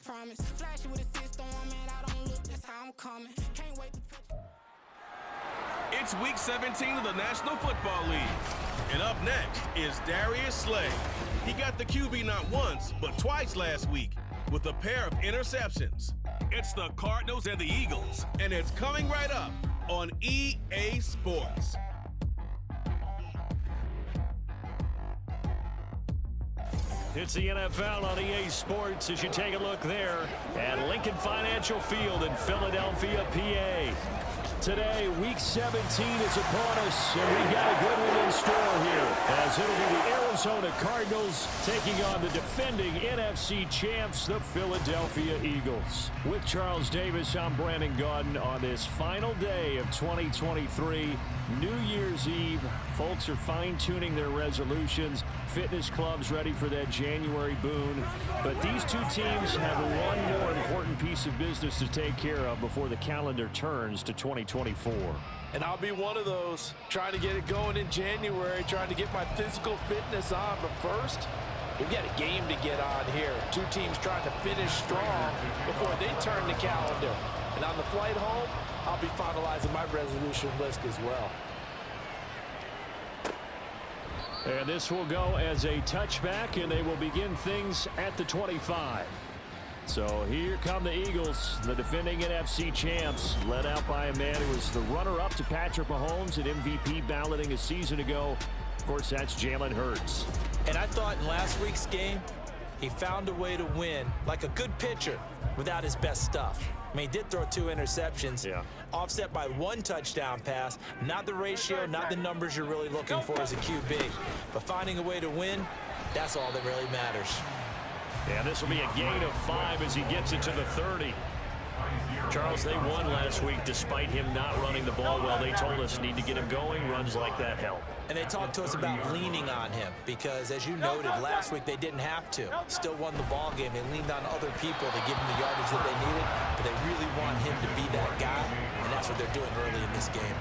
promise. Flashy with a fist on man, I don't look, that's how I'm coming. Can't wait to touch. It's week 17 of the National Football League. And up next is Darius Slay. He got the QB not once, but twice last week with a pair of interceptions. It's the Cardinals and the Eagles, and it's coming right up on EA Sports. It's the NFL on EA Sports as you take a look there at Lincoln Financial Field in Philadelphia, PA. Today, Week 17 is upon us, and we got a good one in store here, as it'll be the Arizona Cardinals taking on the defending NFC champs, the Philadelphia Eagles. With Charles Davis, I'm Brandon Gaudin on this final day of 2023, New Year's Eve. Folks are fine-tuning their resolutions. Fitness clubs ready for that January boon. But these two teams have one more important piece of business to take care of before the calendar turns to 2024. And I'll be one of those, trying to get it going in January, trying to get my physical fitness on. But first, we've got a game to get on here. Two teams trying to finish strong before they turn the calendar. And on the flight home, I'll be finalizing my resolution list as well. And this will go as a touchback, and they will begin things at the 25. So here come the Eagles, the defending NFC champs, led out by a man who was the runner-up to Patrick Mahomes at MVP balloting a season ago. Of course, that's Jalen Hurts. And I thought in last week's game, he found a way to win like a good pitcher without his best stuff. I mean, he did throw 2 interceptions, offset by 1 touchdown pass. Not the ratio, not the numbers you're really looking for as a QB. But finding a way to win, that's all that really matters. Yeah, this will be a gain of 5 as he gets it to the 30. Charles, they won last week despite him not running the ball well. They told us need to get him going. Runs like that help. And they talked to us about leaning on him because, as you noted, last week they didn't have to. Still won the ball game. They leaned on other people to give him the yardage that they needed, but they really want him to be that guy, and that's what they're doing early in this game.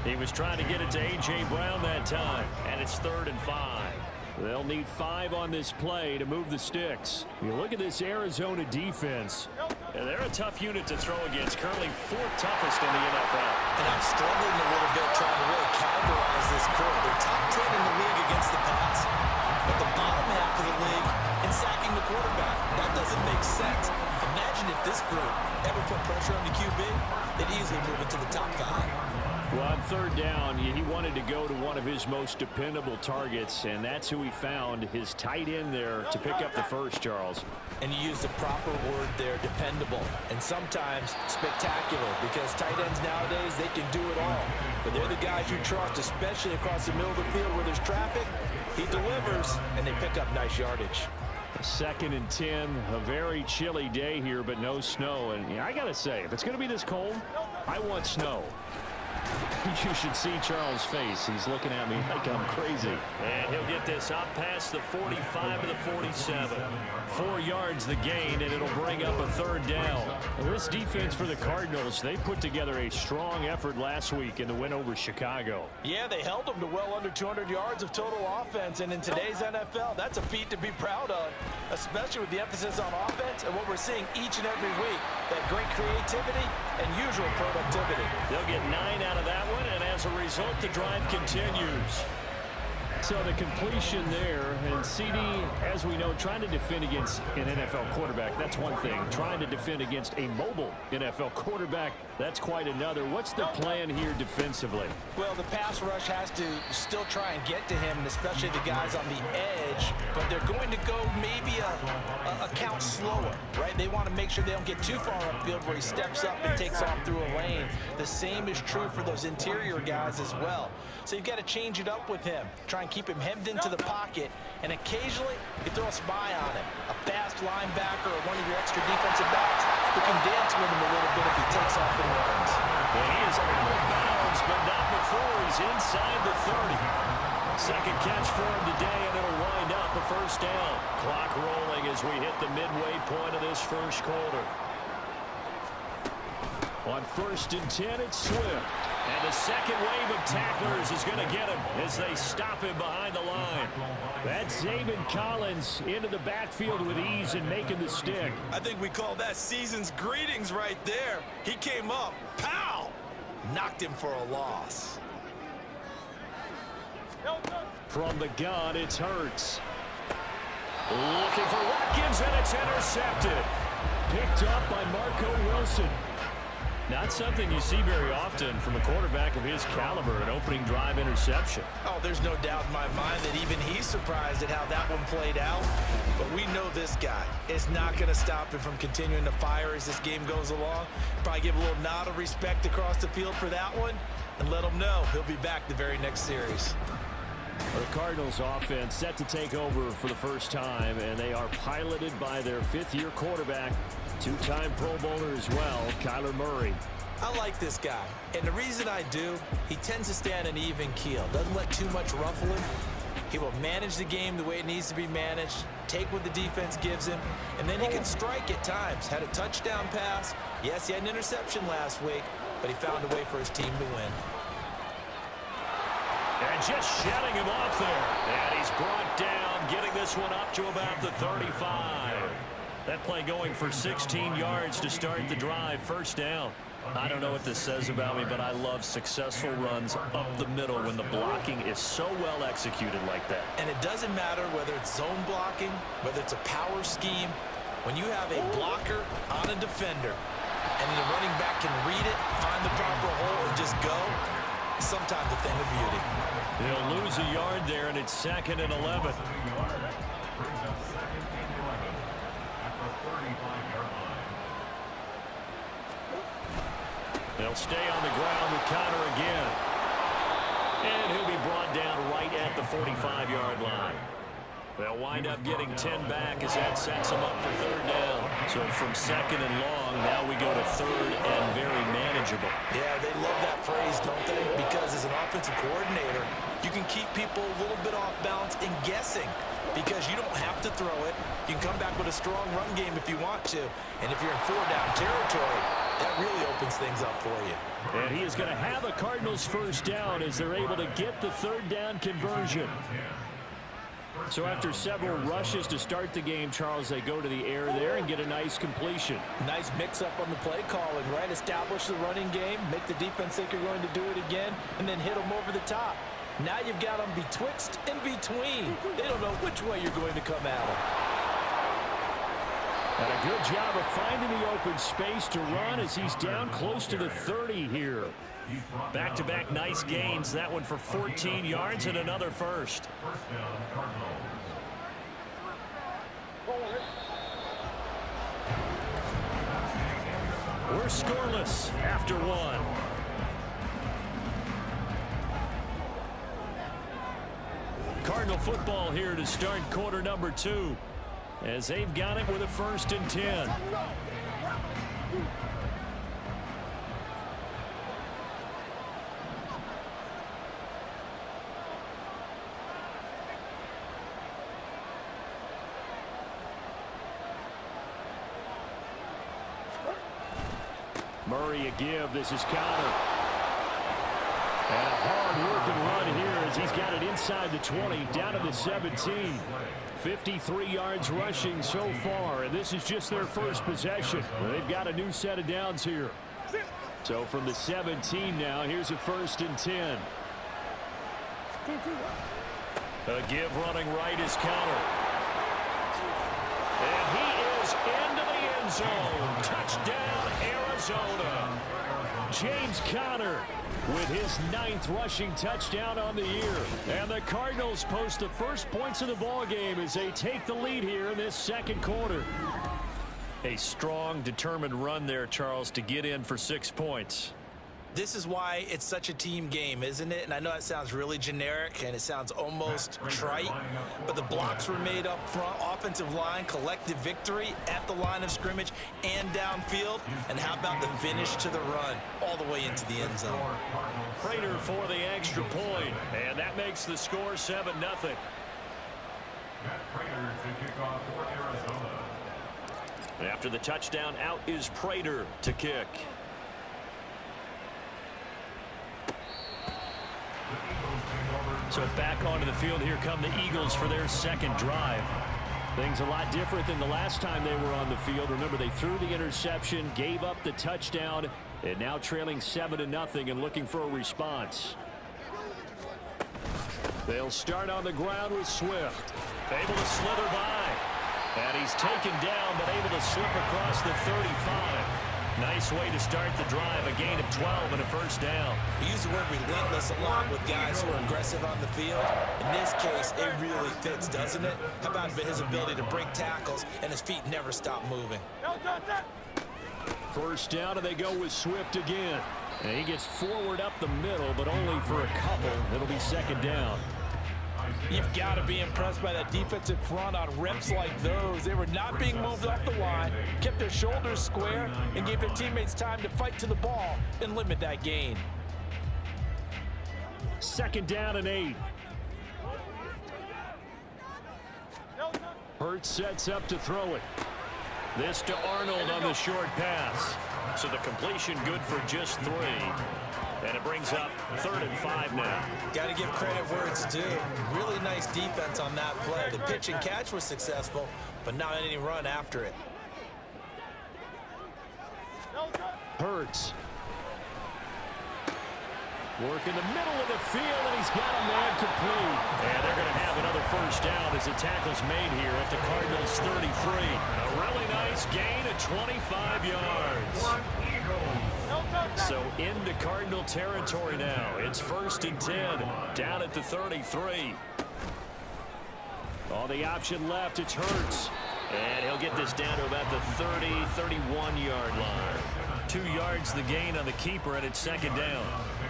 He was trying to get it to A.J. Brown that time, and it's 3rd and 5. They'll need 5 on this play to move the sticks. You look at this Arizona defense. And they're a tough unit to throw against, currently 4th toughest in the NFL. And I'm struggling a little bit trying to really categorize this group. They're top 10 in the league against the pass, but the bottom half of the league in sacking the quarterback. That doesn't make sense. Imagine if this group ever put pressure on the QB, they'd easily move into the top 5. Well, on 3rd down, he wanted to go to one of his most dependable targets, and that's who he found, his tight end there, to pick up the first, Charles. And you use the proper word there, dependable, and sometimes spectacular, because tight ends nowadays, they can do it all. But they're the guys you trust, especially across the middle of the field where there's traffic. He delivers, and they pick up nice yardage. 2nd and 10, a very chilly day here, but no snow. And yeah, I got to say, if it's going to be this cold, I want snow. You should see Charles' face. He's looking at me like I'm crazy. And he'll get this up past the 45 to the 47. 4 yards the gain, and it'll bring up a 3rd down. Well, this defense for the Cardinals, they put together a strong effort last week in the win over Chicago. Yeah, they held them to well under 200 yards of total offense, and in today's NFL, that's a feat to be proud of, especially with the emphasis on offense and what we're seeing each and every week, that great creativity and usual productivity. They'll get 9 out of that one, and as a result, the drive continues. So the completion there, and CD, as we know, trying to defend against an NFL quarterback, that's one thing. Trying to defend against a mobile NFL quarterback, that's quite another. What's the plan here defensively? Well, the pass rush has to still try and get to him, and especially the guys on the edge, but they're going to go maybe a count slower, right? They want to make sure they don't get too far upfield where he steps up and takes off through a lane. The same is true for those interior guys as well. So you've got to change it up with him. Try and keep him hemmed into the pocket, and occasionally you throw a spy on him. A fast linebacker or one of your extra defensive backs who can dance with him a little bit if he takes off and runs. Well, he is out of bounds, but not before he's inside the 30. Second catch for him today, and it'll wind up a 1st down. Clock rolling as we hit the midway point of this 1st quarter. On 1st and 10, it's Swift. And the second wave of tacklers is going to get him as they stop him behind the line. That's Zaven Collins into the backfield with ease and making the stick. I think we call that season's greetings right there. He came up, pow! Knocked him for a loss. From the gun, it's Hurts. Looking for Watkins, and it's intercepted. Picked up by Marco Wilson. Not something you see very often from a quarterback of his caliber, an opening drive interception. Oh, there's no doubt in my mind that even he's surprised at how that one played out. But we know this guy is not going to stop him from continuing to fire as this game goes along. Probably give a little nod of respect across the field for that one and let him know he'll be back the very next series. The Cardinals offense set to take over for the first time, and they are piloted by their fifth-year quarterback, two-time Pro Bowler as well, Kyler Murray. I like this guy, and the reason I do, he tends to stay on an even keel, doesn't let too much ruffle him. He will manage the game the way it needs to be managed, take what the defense gives him, and then he can strike at times. Had a touchdown pass. Yes, he had an interception last week, but he found a way for his team to win. And just shutting him off there. And he's brought down, getting this one up to about the 35. That play going for 16 yards to start the drive. First down. I don't know what this says about me, but I love successful runs up the middle when the blocking is so well executed like that. And it doesn't matter whether it's zone blocking, whether it's a power scheme. When you have a blocker on a defender, and the running back can read it, find the proper hole, and just go, sometimes a thing of beauty. They'll lose a yard there, and it's 2nd and 11. They'll stay on the ground with Connor again. And he'll be brought down right at the 45-yard line. They'll wind up getting 10 back as that sets them up for third down. So from 2nd and long, now we go to 3rd and very manageable. Yeah, they love that phrase, don't they? Because as an offensive coordinator, you can keep people a little bit off balance and guessing because you don't have to throw it. You can come back with a strong run game if you want to. And if you're in 4-down territory, that really opens things up for you. And he is going to have a Cardinals first down as they're able to get the third down conversion. So after several rushes to start the game, Charles, they go to the air there and get a nice completion. Nice mix-up on the play calling, right? Establish the running game, make the defense think you're going to do it again, and then hit them over the top. Now you've got them betwixt and between. They don't know which way you're going to come at them. And a good job of finding the open space to run as he's down close to the 30 here. Back-to-back nice gains. That one for 14 yards and another first. We're scoreless after one. Cardinal football here to start quarter number 2 as they've got it with a 1st and 10. Murray a give. This is Connor. And a hard-working run here as he's got it inside the 20, down to the 17. 53 yards rushing so far, and this is just their first possession. They've got a new set of downs here. So from the 17 now, here's a 1st and 10. A give running right is Connor. And he is into the end zone. Touchdown, Arizona. James Conner with his 9th rushing touchdown on the year. And the Cardinals post the first points of the ball game as they take the lead here in this second quarter. A strong, determined run there, Charles, to get in for 6 points. This is why it's such a team game, isn't it? And I know it sounds really generic and it sounds almost trite, but the blocks were made up front, offensive line, collective victory at the line of scrimmage and downfield. And how about the finish to the run all the way into the end zone? Prater for the extra point, and that makes the score 7-0. After the touchdown, out is Prater to kick. So back onto the field, here come the Eagles for their second drive. Things a lot different than the last time they were on the field. Remember, they threw the interception, gave up the touchdown, and now trailing 7-0 and looking for a response. They'll start on the ground with Swift. Able to slither by. And he's taken down, but able to slip across the 35. Nice way to start the drive, a gain of 12 and a first down. We use the word relentless a lot with guys who are aggressive on the field. In this case, it really fits, doesn't it? How about his ability to break tackles and his feet never stop moving? First down, and they go with Swift again. And he gets forward up the middle, but only for a couple. It'll be second down. You've got to be impressed by that defensive front on rips like those. They were not being moved off the line, kept their shoulders square, and gave their teammates time to fight to the ball and limit that gain. Second down and 8. Hurts sets up to throw it. This to Arnold on the short pass. So the completion good for just 3. And it brings up 3rd and 5 now. Got to give credit where it's due. Really nice defense on that play. The pitch and catch was successful, but not any run after it. Hurts. Work in the middle of the field, and he's got a man complete. And they're going to have another first down as the tackle's made here at the Cardinals' 33. A really nice gain of 25 yards. So into Cardinal territory now. It's 1st and 10, down at the 33. On the option left, it's Hurts. And he'll get this down to about the 30, 31-yard line. 2 yards the gain on the keeper, and it's second down.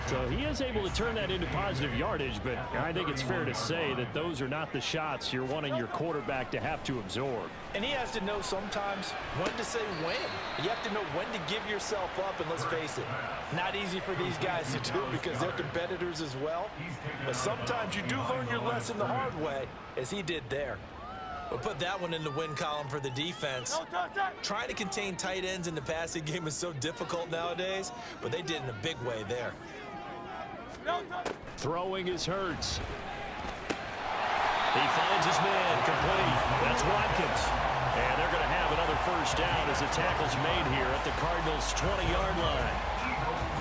So he is able to turn that into positive yardage, but I think it's fair to say that those are not the shots you're wanting your quarterback to have to absorb. And he has to know sometimes when to say when. You have to know when to give yourself up, and let's face it, not easy for these guys to do because they're competitors as well. But sometimes you do learn your lesson the hard way, as he did there. We'll put that one in the win column for the defense. Trying to contain tight ends in the passing game is so difficult nowadays, but they did in a big way there. Throwing is Hurts. He finds his man complete. That's Watkins. And they're going to have another first down as the tackle's made here at the Cardinals' 20-yard line.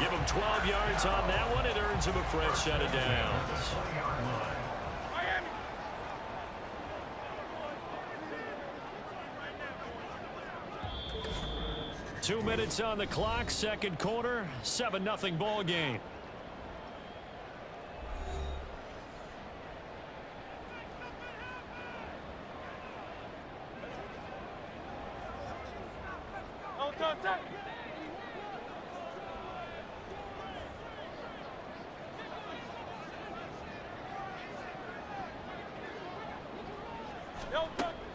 Give him 12 yards on that one. It earns him a fresh set of downs. 2 minutes on the clock, second quarter, 7-0 ball game.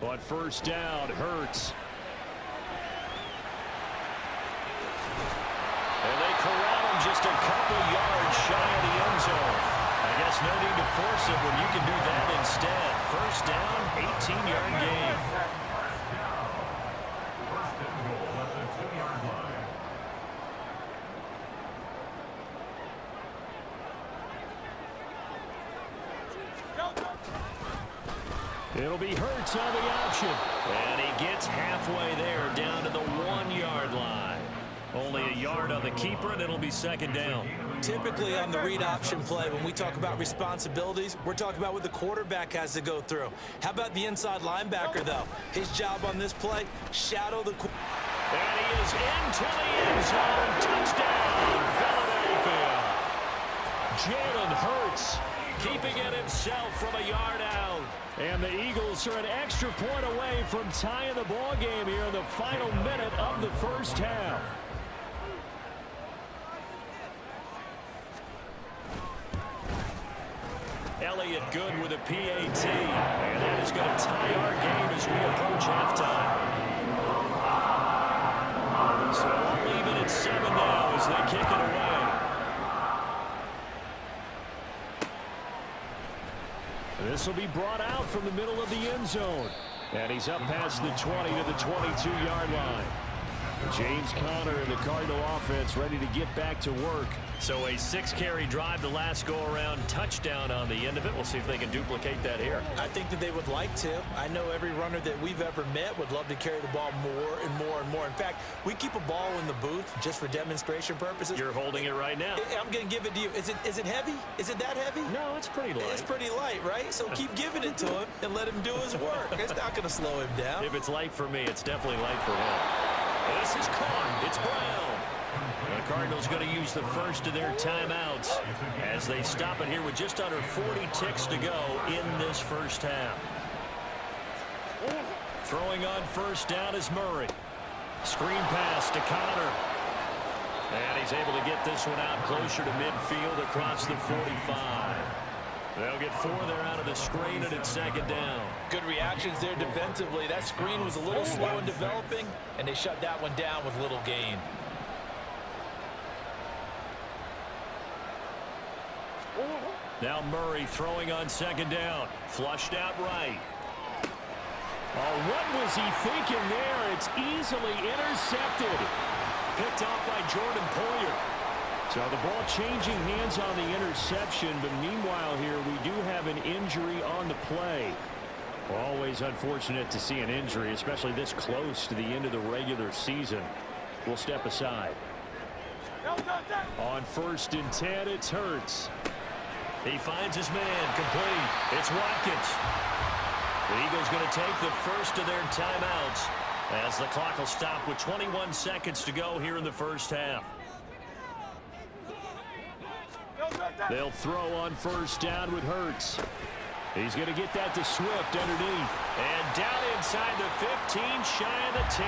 But first down, Hurts. And they corral him just a couple yards shy of the end zone. I guess no need to force it when you can do that instead. First down, 18-yard gain. It'll be Hurts on the option. And he gets halfway there, down to the 1-yard line. Only a yard on the keeper, and it'll be second down. Typically on the read option play, when we talk about responsibilities, we're talking about what the quarterback has to go through. How about the inside linebacker, though? His job on this play, shadow the... And he is into the end zone. Touchdown, Philadelphia. Jalen Hurts keeping it himself from a yard out. And the Eagles are an extra point away from tying the ball game here in the final minute of the first half. Elliott good with a PAT. And that is going to tie our game as we approach halftime. So we'll leave it at 7 now as they kick it away. This will be brought out from the middle of the end zone. And he's up past the 20 to the 22-yard line. James Conner and the Cardinal offense ready to get back to work. So a 6-carry drive the last go-around, touchdown on the end of it. We'll see if they can duplicate that here. I think that they would like to. I know every runner that we've ever met would love to carry the ball more and more and more. In fact, we keep a ball in the booth just for demonstration purposes. You're holding it right now. I'm going to give it to you. Is it heavy? Is it that heavy? No, it's pretty light. It's pretty light, right? So keep giving it to him and let him do his work. It's not going to slow him down. If it's light for me, it's definitely light for him. This is caught. It's Brown. The Cardinals going to use the first of their timeouts as they stop it here with just under 40 ticks to go in this first half. Throwing on first down is Murray. Screen pass to Connor. And he's able to get this one out closer to midfield across the 45. They'll get 4 there out of the screen, and it's second down. Good reactions there defensively. That screen was a little slow in developing, and they shut that one down with little gain. Now Murray throwing on second down. Flushed out right. Oh, what was he thinking there? It's easily intercepted. Picked off by Jordan Poyer. So the ball changing hands on the interception, but meanwhile here we do have an injury on the play. Always unfortunate to see an injury, especially this close to the end of the regular season. We'll step aside. On 1st and 10, it's Hurts. He finds his man, complete. It's Watkins. The Eagles going to take the first of their timeouts as the clock will stop with 21 seconds to go here in the first half. They'll throw on first down with Hurts. He's going to get that to Swift underneath. And down inside the 15, shy of the 10.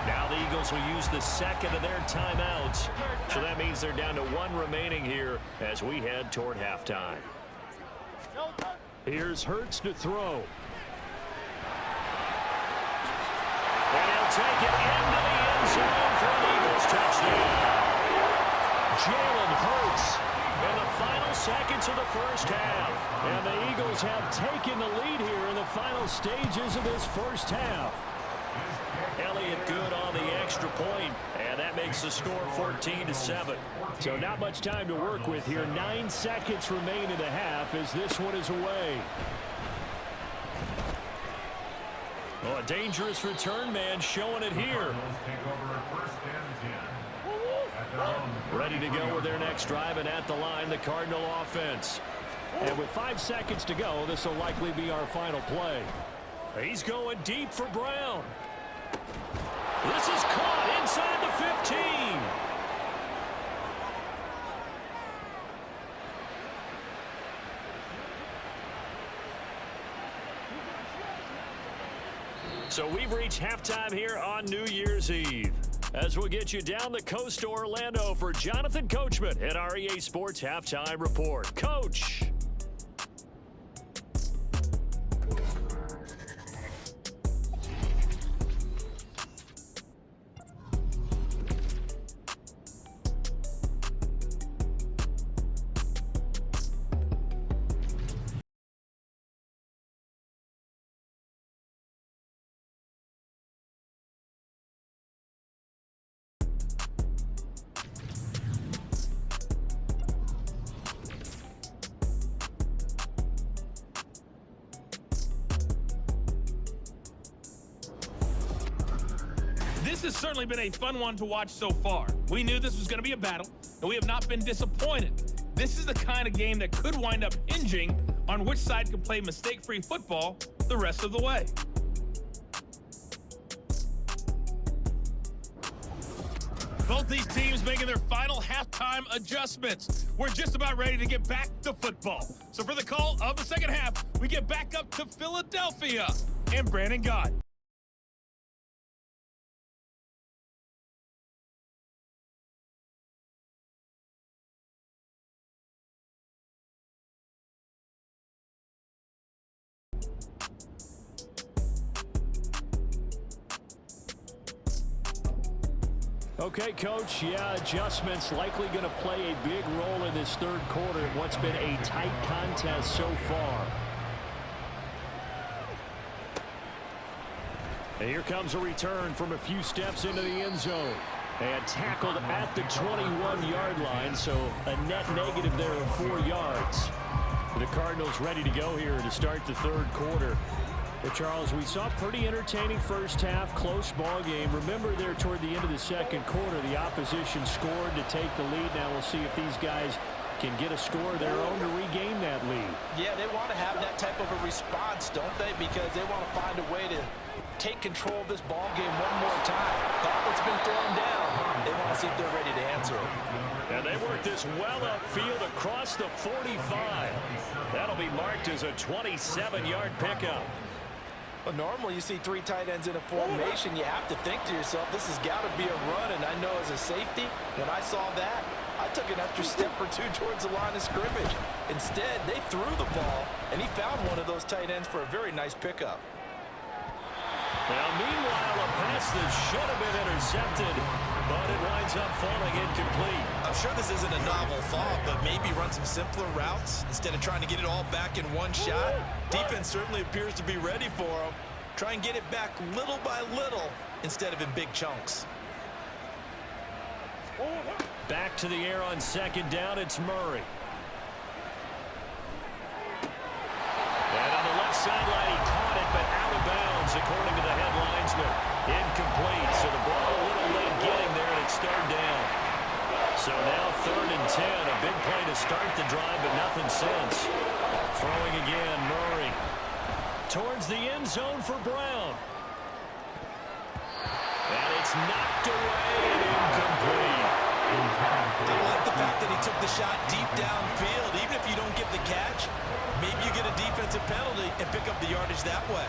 Now the Eagles will use the second of their timeouts. So that means they're down to 1 remaining here as we head toward halftime. Here's Hurts to throw. And he'll take it into the end zone for an Eagles touchdown. Jalen Hurts in the final seconds of the first half. And the Eagles have taken the lead here in the final stages of this first half. Elliott good on the extra point, and that makes the score 14-7. So not much time to work with here. 9 seconds remain in the half as this one is away. Oh, a dangerous return man showing it here. Ready to go with their next drive, and at the line, the Cardinal offense. And with 5 seconds to go, this will likely be our final play. He's going deep for Brown. This is caught inside the 15. So we've reached halftime here on New Year's Eve. As we'll get you down the coast to Orlando for Jonathan Coachman at our EA Sports Halftime Report. Coach. This has certainly been a fun one to watch so far. We knew this was going to be a battle, and we have not been disappointed. This is the kind of game that could wind up hinging on which side can play mistake-free football the rest of the way. Both these teams making their final halftime adjustments. We're just about ready to get back to football. So for the call of the second half, we get back up to Philadelphia and Brandon Gott. Okay, Coach, yeah, adjustments likely going to play a big role in this third quarter in what's been a tight contest so far. And here comes a return from a few steps into the end zone. And tackled at the 21-yard line, so a net negative there of 4 yards. The Cardinals ready to go here to start the third quarter. But Charles, we saw a pretty entertaining first half, close ball game. Remember there toward the end of the second quarter, the opposition scored to take the lead. Now we'll see if these guys can get a score of their own to regain that lead. Yeah, they want to have that type of a response, don't they? Because they want to find a way to take control of this ball game one more time. Gauntlet's been thrown down. They want to see if they're ready to answer it. And they work this well upfield across the 45. That'll be marked as a 27-yard pickup. Well, normally you see 3 tight ends in a formation. You have to think to yourself, this has got to be a run. And I know as a safety, when I saw that, I took an extra step or 2 towards the line of scrimmage. Instead, they threw the ball, and he found one of those tight ends for a very nice pickup. Now, meanwhile, a pass that should have been intercepted, but it winds up falling incomplete. I'm sure this isn't a novel thought, but maybe run some simpler routes instead of trying to get it all back in one shot. Defense certainly appears to be ready for him. Try and get it back little by little instead of in big chunks. Back to the air on second down, it's Murray. And on the left sideline, he caught it, but out of bounds, according to the head linesman. Incomplete, so the ball a little late getting there, and it's third down. So now 3rd and 10, a big play to start the drive, but nothing since. Throwing again, Murray. Towards the end zone for Brown. And it's knocked away and incomplete. I like the fact that he took the shot deep downfield. Even if you don't get the catch, maybe you get a defensive penalty and pick up the yardage that way.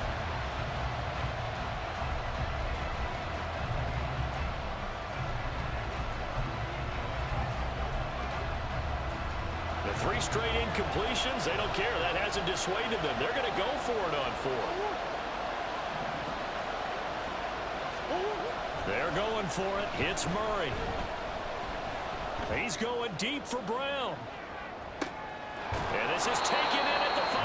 The 3 straight incompletions, they don't care. That hasn't dissuaded them. They're going to go for it on 4th. They're going for it. It's Murray. He's going deep for Brown. And this is taken in at the 5.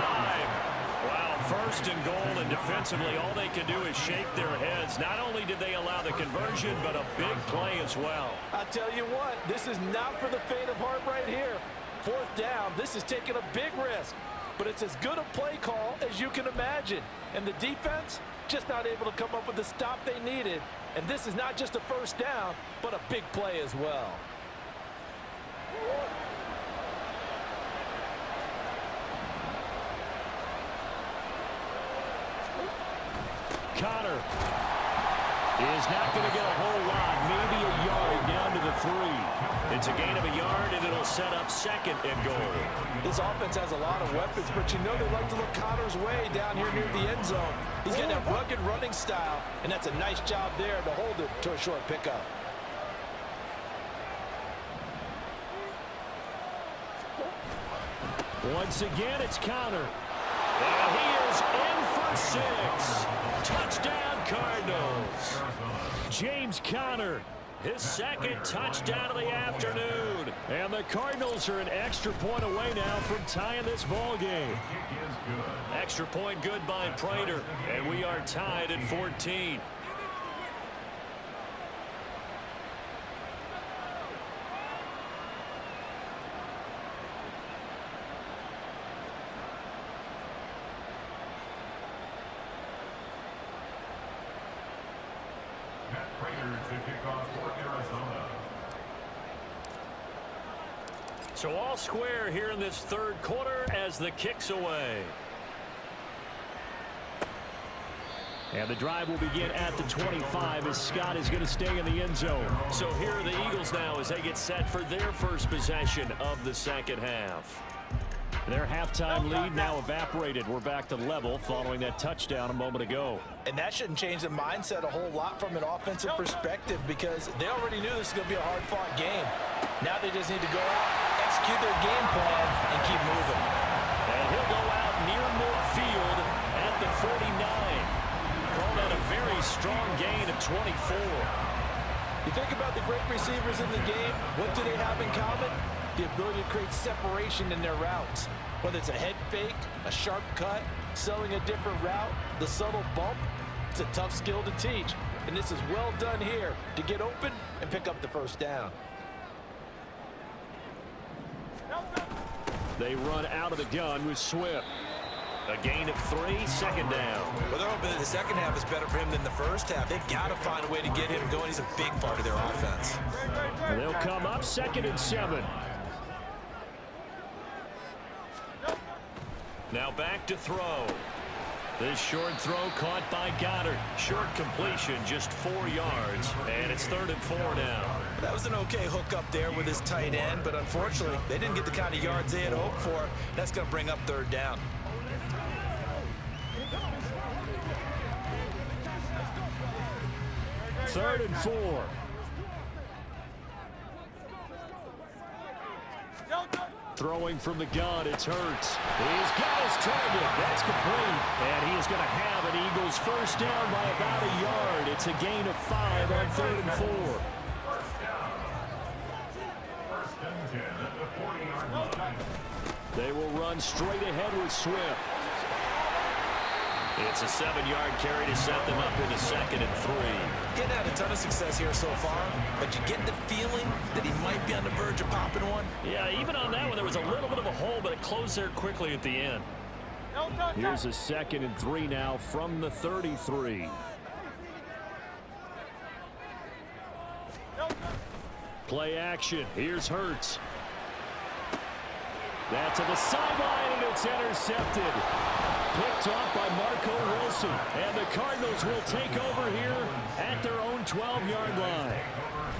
Wow, 1st and goal, and defensively all they can do is shake their heads. Not only did they allow the conversion, but a big play as well. I tell you what, this is not for the faint of heart right here. 4th down, this is taking a big risk. But it's as good a play call as you can imagine. And the defense just not able to come up with the stop they needed. And this is not just a 1st down, but a big play as well. Connor is not going to get a whole lot, maybe a yard down to the 3. It's a gain of a yard, and it'll set up 2nd and goal. This offense has a lot of weapons, but you know they like to look Connor's way down here near the end zone. He's got that rugged running style, and that's a nice job there to hold it to a short pickup. Once again, it's Connor. And he is in for 6. Touchdown, Cardinals. James Conner, his 2nd touchdown of the afternoon. And the Cardinals are an extra point away now from tying this ball game. Extra point good by Prater, and we are tied at 14. So all square here in this 3rd quarter as the kick's away. And the drive will begin at the 25 as Scott is going to stay in the end zone. So here are the Eagles now as they get set for their first possession of the 2nd half. Their halftime lead now evaporated. We're back to level following that touchdown a moment ago. And that shouldn't change the mindset a whole lot from an offensive perspective because they already knew this was going to be a hard-fought game. Now they just need to go out, execute their game plan, and keep moving. And he'll go out near midfield at the 49. Call that a very strong gain of 24. You think about the great receivers in the game, what do they have in common? The ability to create separation in their routes. Whether it's a head fake, a sharp cut, selling a different route, the subtle bump, it's a tough skill to teach. and this is well done here to get open and pick up the first down. They run out of the gun with Swift. A gain of 3, second down. Well, they're hoping that the second half is better for him than the first half. They've got to find a way to get him going. He's a big part of their offense. They'll come up 2nd and 7. Now back to throw. This short throw caught by Goddard. Short completion, just 4 yards, and it's 3rd and 4 now. That was an okay hook up there with his tight end, but unfortunately, they didn't get the kind of yards they had hoped for. That's going to bring up 3rd down. Third and 4. Throwing from the gun, it's Hurts. He's got his target. That's complete. And he is going to have an Eagles first down by about a yard. It's a gain of 5 on 3rd and 4. They will run straight ahead with Swift. It's a 7-yard carry to set them up into 2nd and 3. Getting had a ton of success here so far, but you get the feeling that he might be on the verge of popping one. Yeah, even on that one, there was a little bit of a hole, but it closed there quickly at the end. Here's a 2nd and 3 now from the 33. Play action. Here's Hurts. That to the sideline, and it's intercepted. Picked off by Marco Wilson. And the Cardinals will take over here at their own 12-yard line.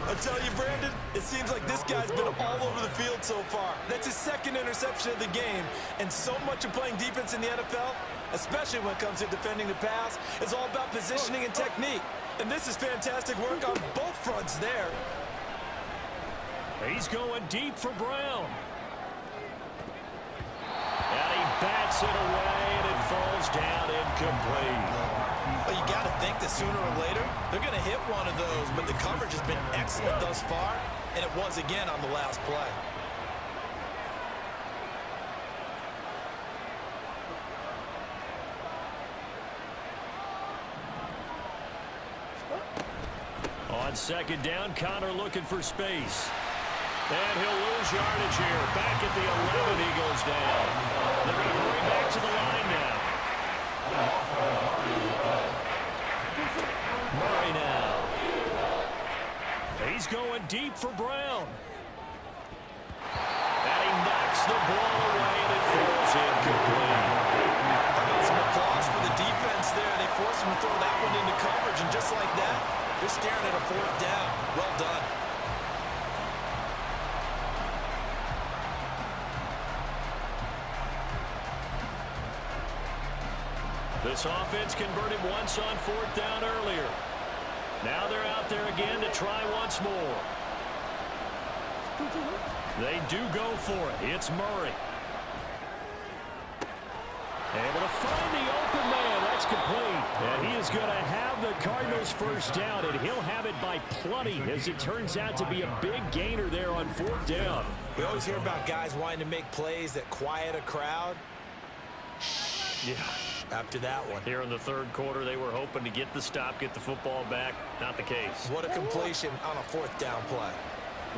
I tell you, Brandon, it seems like this guy's been all over the field so far. That's his 2nd interception of the game. And so much of playing defense in the NFL, especially when it comes to defending the pass, is all about positioning and technique. And this is fantastic work on both fronts there. He's going deep for Brown. And he bats it away, and it falls down incomplete. Well, you got to think that sooner or later, they're going to hit one of those, but the coverage has been excellent thus far, and it was again on the last play. On 2nd down, Connor looking for space. And he'll lose yardage here. Back at the 11, he goes down. They're going to hurry back to the line now. Murray now. He's going deep for Brown. And he knocks the ball away, and it falls incomplete. Some applause for the defense there. They forced him to throw that one into coverage, and just like that, they're staring at a 4th down. Well done. This offense converted once on 4th down earlier. Now they're out there again to try once more. They do go for it. It's Murray. Able to find the open man. That's complete. And he is going to have the Cardinals first down, and he'll have it by plenty, as it turns out to be a big gainer there on 4th down. We always hear about guys wanting to make plays that quiet a crowd. Yeah. After that one. Here in the 3rd quarter, they were hoping to get the stop, get the football back. Not the case. What a completion on a 4th down play.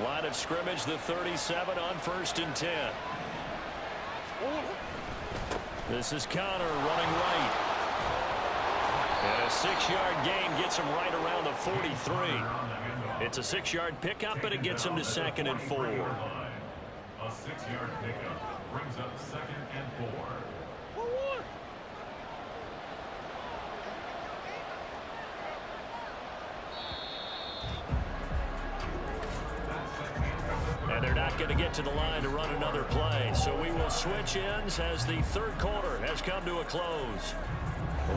Line of scrimmage, the 37 on 1st and 10. This is Connor running right. And a 6-yard gain gets him right around the 43. It's a 6-yard pickup, and it gets him to 2nd and 4. A 6-yard pickup brings up 2nd and 4. And they're not going to get to the line to run another play. So we will switch ends as the 3rd quarter has come to a close.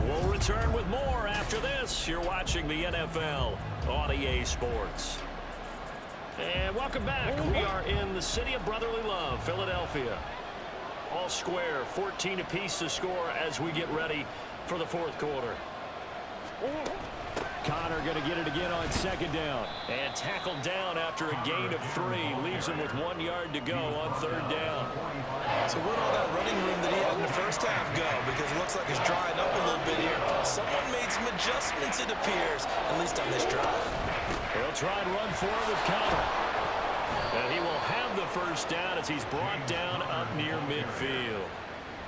We'll return with more after this. You're watching the NFL on EA Sports. And welcome back. We are in the city of brotherly love, Philadelphia. All square, 14 apiece to score as we get ready for the 4th quarter. Connor going to get it again on second down. And tackled down after a gain of 3. Leaves him with 1 yard to go on third down. So where'd all that running room that he had in the first half go? Because it looks like it's drying up a little bit here. Someone made some adjustments, it appears, at least on this drive. He'll try and run for it with Connor. And he will have the first down as he's brought down up near midfield.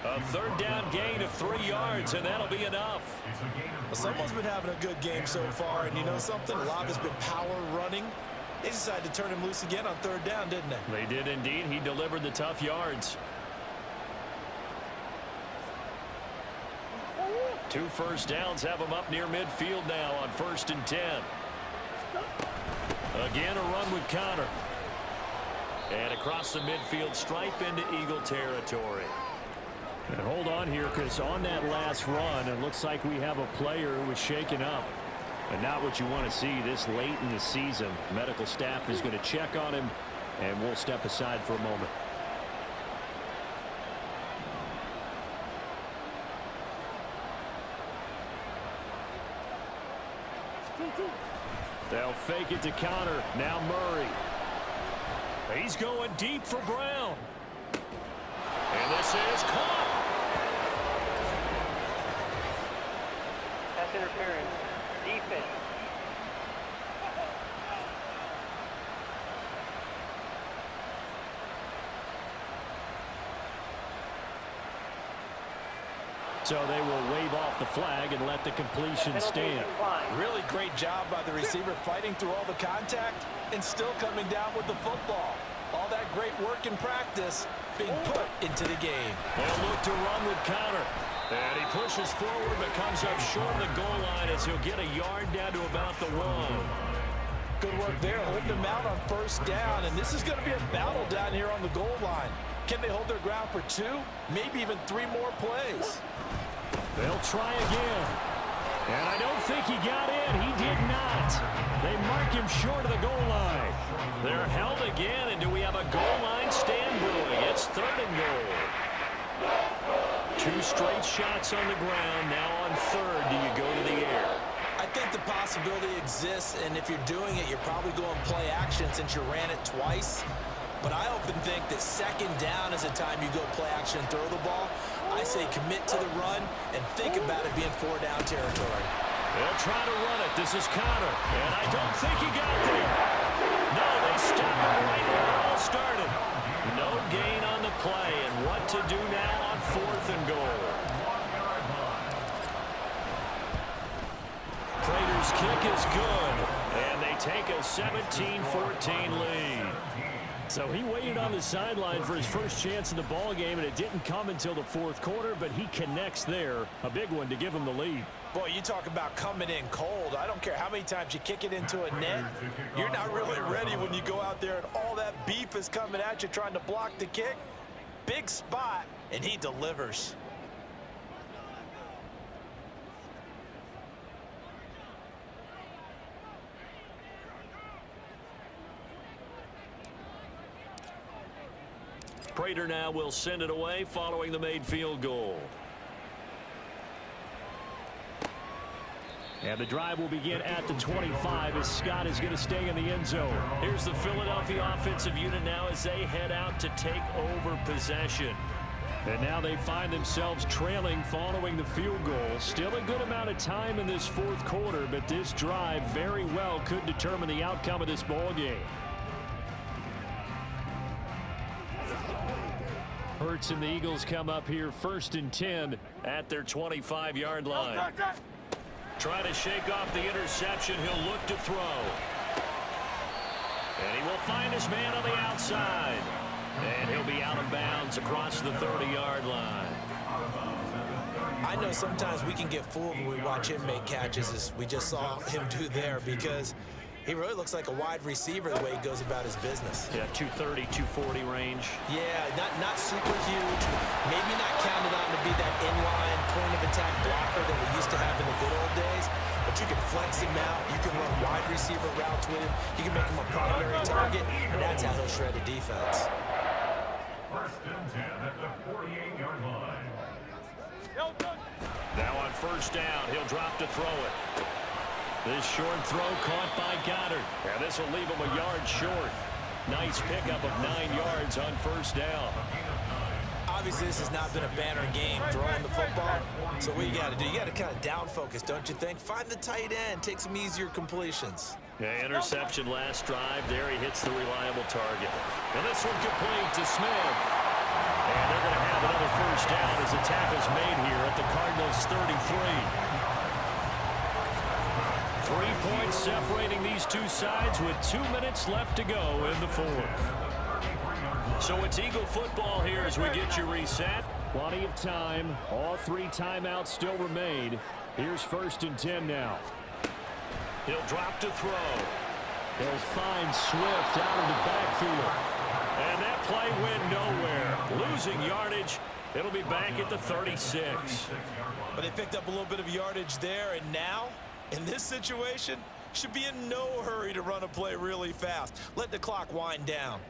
A third down gain of 3 yards, and that'll be enough. Well, someone's been having a good game so far, and you know something? A lot has been power running. They decided to turn him loose again on third down, didn't they? They did indeed. He delivered the tough yards. 2 first downs have him up near midfield now on 1st and 10. Again, a run with Connor. And across the midfield stripe into Eagle territory. And hold on here, because on that last run, it looks like we have a player who was shaken up. And not what you want to see this late in the season. Medical staff is going to check on him, and we'll step aside for a moment. They'll fake it to Connor. Now Murray. He's going deep for Brown. And this is caught. Pass interference. Defense. So they will wave off the flag and let the completion stand. Really great job by the receiver fighting through all the contact and still coming down with the football. All that great work in practice being put into the game. They'll look to run with Connor. And he pushes forward but comes up short of the goal line as he'll get a yard down to about the 1. Good work there, holding them out on first down. And this is going to be a battle down here on the goal line. Can they hold their ground for 2, maybe even 3 more plays? They'll try again. And I don't think he got in. He did not. They mark him short of the goal line. They're held again, and do we have a goal line stand brewing? It's 3rd and goal. 2 straight shots on the ground. Now on 3rd, do you go to the air? I think the possibility exists, and if you're doing it, you're probably going play action since you ran it twice. But I often think that 2nd down is a time you go play action and throw the ball. I say commit to the run and think about it being 4-down territory. They'll try to run it. This is Connor. And I don't think he got there. No, they stopped him right where it all started. No gain on the play. And what to do now on 4th and goal. Prater's kick is good. And they take a 17-14 lead. So he waited on the sideline for his first chance in the ball game, and it didn't come until the 4th quarter, but he connects there. A big one to give him the lead. Boy, you talk about coming in cold. I don't care how many times you kick it into a net. You're not really ready when you go out there and all that beef is coming at you trying to block the kick. Big spot, and he delivers. Prater now will send it away following the made field goal. And the drive will begin at the 25 as Scott is going to stay in the end zone. Here's the Philadelphia offensive unit now as they head out to take over possession. And now they find themselves trailing following the field goal. Still a good amount of time in this 4th quarter, but this drive very well could determine the outcome of this ball game. Hurts and the Eagles come up here 1st and 10 at their 25-yard line. Trying to shake off the interception. He'll look to throw. And he will find his man on the outside. And he'll be out of bounds across the 30-yard line. I know sometimes we can get fooled when we watch him make catches, as we just saw him do there, because he really looks like a wide receiver the way he goes about his business. Yeah, 230, 240 range. Yeah, not super huge. Maybe not counted on to be that inline point-of-attack blocker that we used to have in the good old days. But you can flex him out. You can run wide receiver routes with him. You can make him a primary target, and that's how he'll shred a defense. 1st and 10 at the 48-yard line. Now on 1st down, he'll drop to throw it. This short throw caught by Goddard. And this will leave him a yard short. Nice pickup of 9 yards on first down. Obviously, this has not been a banner game throwing the football. So what you got to do, you got to kind of down focus, don't you think? Find the tight end, take some easier completions. Yeah, interception last drive. There he hits the reliable target. And this one complete to Smith. And they're going to have another first down as the tackle's made here at the Cardinals 33. 3 points separating these two sides with 2 minutes left to go in the fourth. So it's Eagle football here as we get you reset. Plenty of time. All 3 timeouts still remain. Here's 1st and 10 now. He'll drop to throw. He'll find Swift out of the backfield. And that play went nowhere. Losing yardage. It'll be back at the 36. But they picked up a little bit of yardage there, and now, in this situation, should be in no hurry to run a play really fast. Let the clock wind down.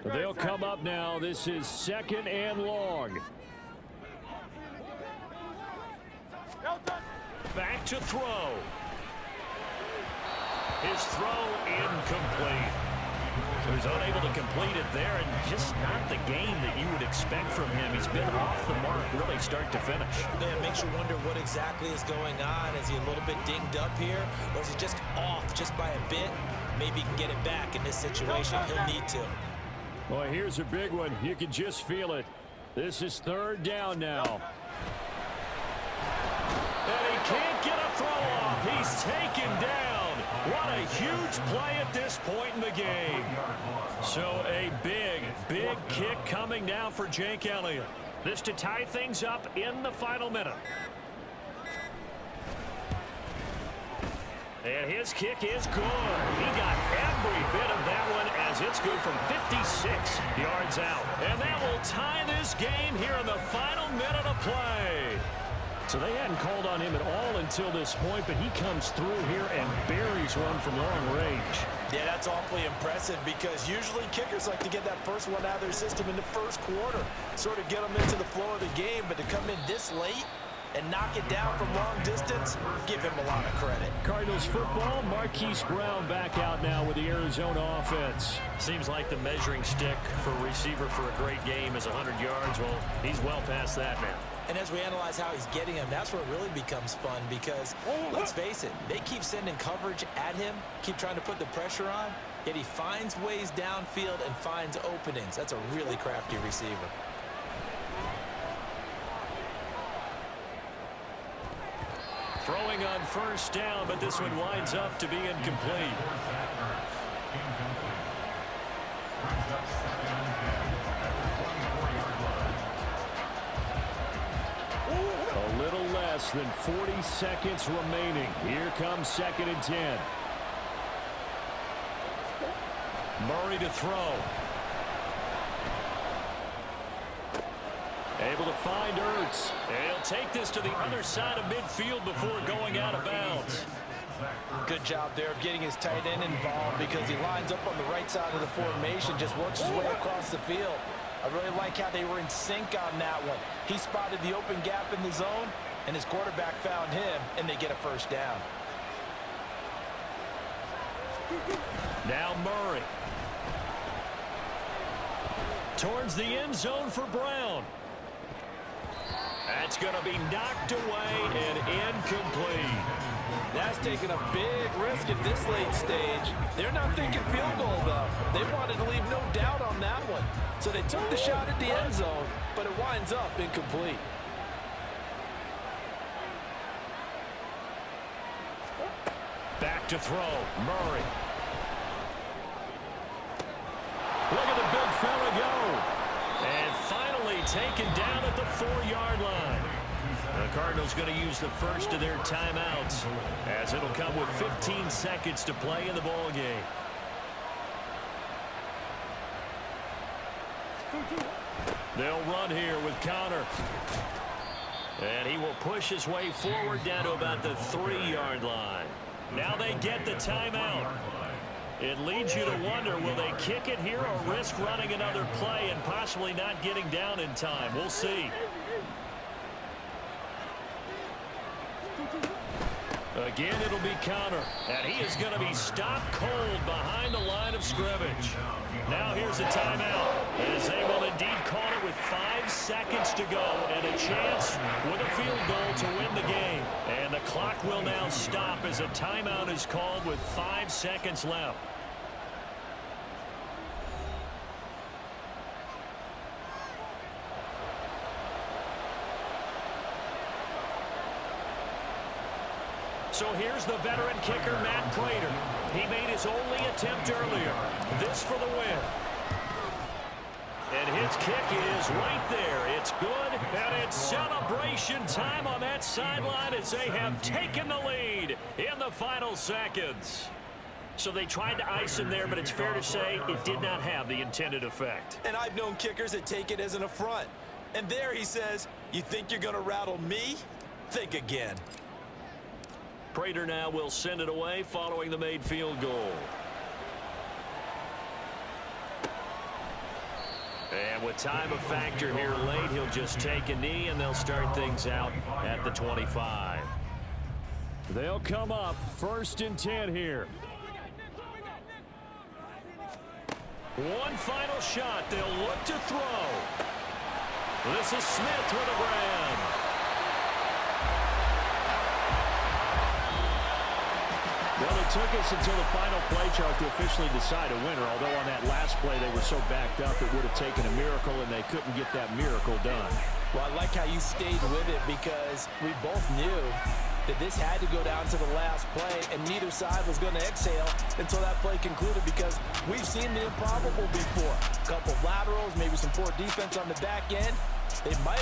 They'll come up now. This is 2nd and long. Back to throw. His throw incomplete. So he's unable to complete it there, and just not the game that you would expect from him. He's been off the mark really start to finish. Yeah, it makes you wonder what exactly is going on. Is he a little bit dinged up here, or is he just off just by a bit? Maybe he can get it back in this situation. He'll need to. Well, here's a big one. You can just feel it. This is 3rd down now. And he can't get a throw off. He's taken down. What a huge play at this point in the game. So a big kick coming now for Jake Elliott. This to tie things up in the final minute. And his kick is good. He got every bit of that one as it's good from 56 yards out. And that will tie this game here in the final minute of play. So they hadn't called on him at all until this point, but he comes through here and buries one from long range. Yeah, that's awfully impressive because usually kickers like to get that first one out of their system in the first quarter, sort of get them into the flow of the game, but to come in this late and knock it down from long distance, give him a lot of credit. Cardinals football, Marquise Brown back out now with the Arizona offense. Seems like the measuring stick for a receiver for a great game is 100 yards. Well, he's well past that now. And as we analyze how he's getting him, that's where it really becomes fun because, let's face it, they keep sending coverage at him, keep trying to put the pressure on, yet he finds ways downfield and finds openings. That's a really crafty receiver. Throwing on first down, but this one winds up to be incomplete. A little less than 40 seconds remaining. Here comes 2nd and 10. Murray to throw. Able to find Ertz. And he'll take this to the other side of midfield before going out of bounds. Good job there of getting his tight end involved because he lines up on the right side of the formation, just works his way across the field. I really like how they were in sync on that one. He spotted the open gap in the zone, and his quarterback found him, and they get a first down. Now Murray. Towards the end zone for Brown. That's going to be knocked away and incomplete. That's taking a big risk at this late stage. They're not thinking field goal, though. They wanted to leave no doubt on that one. So they took the shot at the end zone, but it winds up incomplete. Back to throw. Murray. Look at the big fella go. And finally taken down at the 4-yard line. The Cardinals going to use the first of their timeouts as it'll come with 15 seconds to play in the ball game. They'll run here with Connor. And he will push his way forward down to about the 3-yard line. Now they get the timeout. It leads you to wonder, will they kick it here or risk running another play and possibly not getting down in time? We'll see. Again, it'll be counter. And he is going to be stopped cold behind the line of scrimmage. Now here's a timeout. As they will indeed call it with 5 seconds to go and a chance with a field goal to win the game. And the clock will now stop as a timeout is called with 5 seconds left. So here's the veteran kicker, Matt Prater. He made his only attempt earlier. This for the win. And his kick is right there. It's good, and it's celebration time on that sideline as they have taken the lead in the final seconds. So they tried to ice him there, but it's fair to say it did not have the intended effect. And I've known kickers that take it as an affront. And there he says, you think you're going to rattle me? Think again. Prater now will send it away following the made field goal. And with time a factor here late, he'll just take a knee, and they'll start things out at the 25. They'll come up 1st and 10 here. One final shot. They'll look to throw. This is Smith with a grab. Well, it took us until the final play chart to officially decide a winner, although on that last play they were so backed up it would have taken a miracle, and they couldn't get that miracle done. Well, I like how you stayed with it because we both knew that this had to go down to the last play, and neither side was going to exhale until that play concluded because we've seen the improbable before. A couple of laterals, maybe some poor defense on the back end. They might have